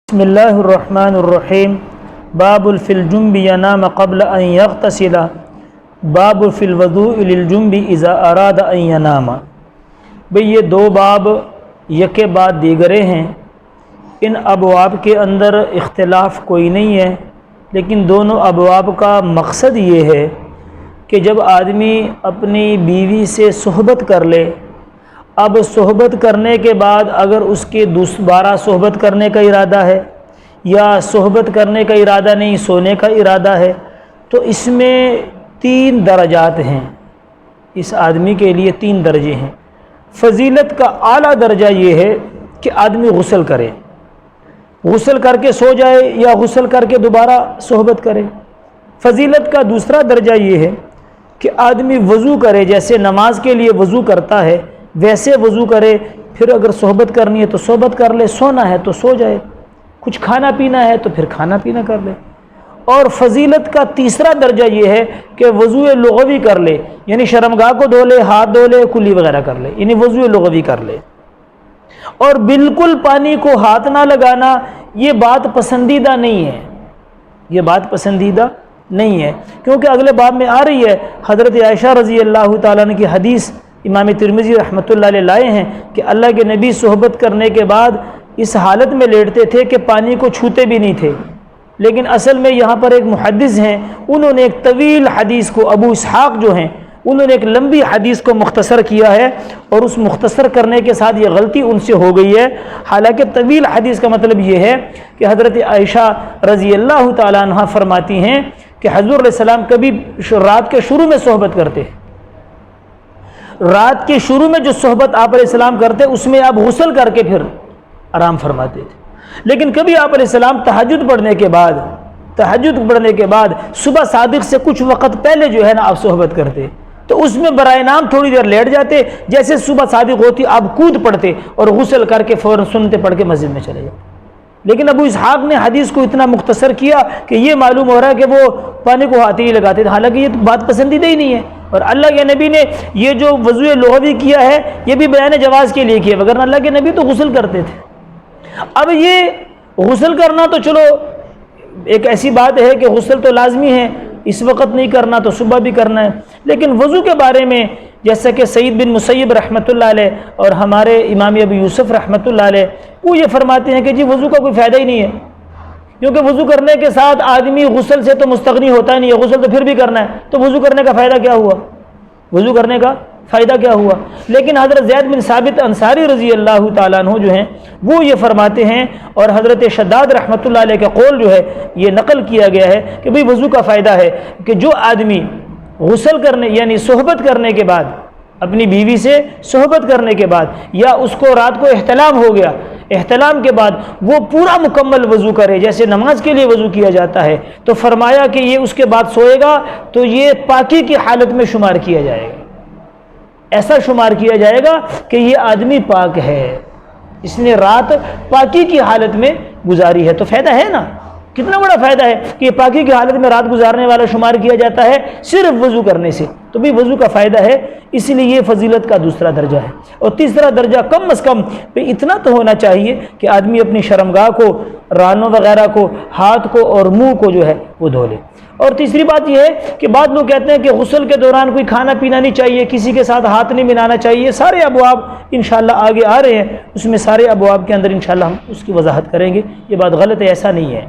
بسم اللہ الرحمن الرحیم باب فی الجنب ینام قبل ان یغتسل باب فی الوضوء للجنب اذا اراد ان ینام۔ بھئی یہ دو باب یکے بعد دیگرے ہیں، ان ابواب کے اندر اختلاف کوئی نہیں ہے، لیکن دونوں ابواب کا مقصد یہ ہے کہ جب آدمی اپنی بیوی سے صحبت کر لے، اب صحبت کرنے کے بعد اگر اس کے دوبارہ صحبت کرنے کا ارادہ ہے یا صحبت کرنے کا ارادہ نہیں، سونے کا ارادہ ہے، تو اس میں 3 درجات ہیں۔ اس آدمی کے لیے 3 درجے ہیں۔ فضیلت کا اعلیٰ درجہ یہ ہے کہ آدمی غسل کرے، غسل کر کے سو جائے یا غسل کر کے دوبارہ صحبت کرے۔ فضیلت کا دوسرا درجہ یہ ہے کہ آدمی وضو کرے، جیسے نماز کے لیے وضو کرتا ہے ویسے وضو کرے، پھر اگر صحبت کرنی ہے تو صحبت کر لے، سونا ہے تو سو جائے، کچھ کھانا پینا ہے تو پھر کھانا پینا کر لے۔ اور فضیلت کا تیسرا درجہ یہ ہے کہ وضو لغوی کر لے، یعنی شرمگاہ کو دھو لے، ہاتھ دھو لے، کلی وغیرہ کر لے، یعنی وضو لغوی کر لے۔ اور بالکل پانی کو ہاتھ نہ لگانا، یہ بات پسندیدہ نہیں ہے، یہ بات پسندیدہ نہیں ہے، کیونکہ اگلے باب میں آ رہی ہے، حضرت عائشہ رضی اللہ تعالیٰ عنہ کی حدیث امام ترمذی رحمۃ اللہ علیہ لائے ہیں کہ اللہ کے نبی صحبت کرنے کے بعد اس حالت میں لیٹتے تھے کہ پانی کو چھوتے بھی نہیں تھے۔ لیکن اصل میں یہاں پر ایک محدث ہیں، انہوں نے ایک طویل حدیث کو، ابو اسحاق جو ہیں، انہوں نے ایک لمبی حدیث کو مختصر کیا ہے، اور اس مختصر کرنے کے ساتھ یہ غلطی ان سے ہو گئی ہے۔ حالانکہ طویل حدیث کا مطلب یہ ہے کہ حضرت عائشہ رضی اللہ تعالیٰ عنہ فرماتی ہیں کہ حضور علیہ السلام کبھی رات کے شروع میں صحبت کرتے، رات کے شروع میں جو صحبت آپ علیہ السلام کرتے اس میں آپ غسل کر کے پھر آرام فرماتے تھے، لیکن کبھی آپ علیہ السلام تہجد پڑھنے کے بعد صبح صادق سے کچھ وقت پہلے جو ہے نا آپ صحبت کرتے، تو اس میں برائے نام تھوڑی دیر لیٹ جاتے، جیسے صبح صادق ہوتی آپ کود پڑتے اور غسل کر کے فوراً سنتے پڑھ کے مسجد میں چلے جاتے۔ لیکن ابو اسحاق نے حدیث کو اتنا مختصر کیا کہ یہ معلوم ہو رہا ہے کہ وہ پانی کو ہاتھ ہی لگاتے تھے، حالانکہ یہ بات پسندیدہ ہی نہیں ہے۔ اور اللہ کے نبی نے یہ جو وضو لغوی کیا ہے یہ بھی بیان جواز کے لیے کیا، وگرنہ اللہ کے نبی تو غسل کرتے تھے۔ اب یہ غسل کرنا تو چلو ایک ایسی بات ہے کہ غسل تو لازمی ہے، اس وقت نہیں کرنا تو صبح بھی کرنا ہے، لیکن وضو کے بارے میں جیسا کہ سعید بن مسیب رحمۃ اللہ علیہ اور ہمارے امام ابو یوسف رحمۃ اللہ علیہ وہ یہ فرماتے ہیں کہ جی وضو کا کوئی فائدہ ہی نہیں ہے، کیونکہ وضو کرنے کے ساتھ آدمی غسل سے تو مستغنی ہوتا ہی نہیں ہے، غسل تو پھر بھی کرنا ہے، تو وضو کرنے کا فائدہ کیا ہوا؟ وضو کرنے کا فائدہ کیا ہوا؟ لیکن حضرت زید بن ثابت انصاری رضی اللہ تعالیٰ عنہ جو ہیں وہ یہ فرماتے ہیں، اور حضرت شداد رحمۃ اللہ علیہ کا قول جو ہے یہ نقل کیا گیا ہے کہ بھئی وضو کا فائدہ ہے کہ جو آدمی غسل کرنے یعنی صحبت کرنے کے بعد، اپنی بیوی سے صحبت کرنے کے بعد، یا اس کو رات کو احتلام ہو گیا، احتلام کے بعد وہ پورا مکمل وضو کرے جیسے نماز کے لیے وضو کیا جاتا ہے، تو فرمایا کہ یہ اس کے بعد سوئے گا تو یہ پاکی کی حالت میں شمار کیا جائے گا، ایسا شمار کیا جائے گا کہ یہ آدمی پاک ہے، اس نے رات پاکی کی حالت میں گزاری ہے۔ تو فائدہ ہے نا، کتنا بڑا فائدہ ہے کہ یہ پاکی کی حالت میں رات گزارنے والا شمار کیا جاتا ہے صرف وضو کرنے سے، تو بھی وضو کا فائدہ ہے، اس لیے یہ فضیلت کا دوسرا درجہ ہے۔ اور تیسرا درجہ کم از کم اتنا تو ہونا چاہیے کہ آدمی اپنی شرمگاہ کو، رانوں وغیرہ کو، ہاتھ کو اور منہ کو جو ہے وہ دھو لے۔ اور تیسری بات یہ ہے کہ بعض لوگ کہتے ہیں کہ غسل کے دوران کوئی کھانا پینا نہیں چاہیے، کسی کے ساتھ ہاتھ نہیں ملانا چاہیے، سارے ابواب انشاءاللہ آگے آ رہے ہیں، اس میں سارے ابواب کے اندر انشاءاللہ ہم اس کی وضاحت کریں گے، یہ بات غلط ہے، ایسا نہیں ہے۔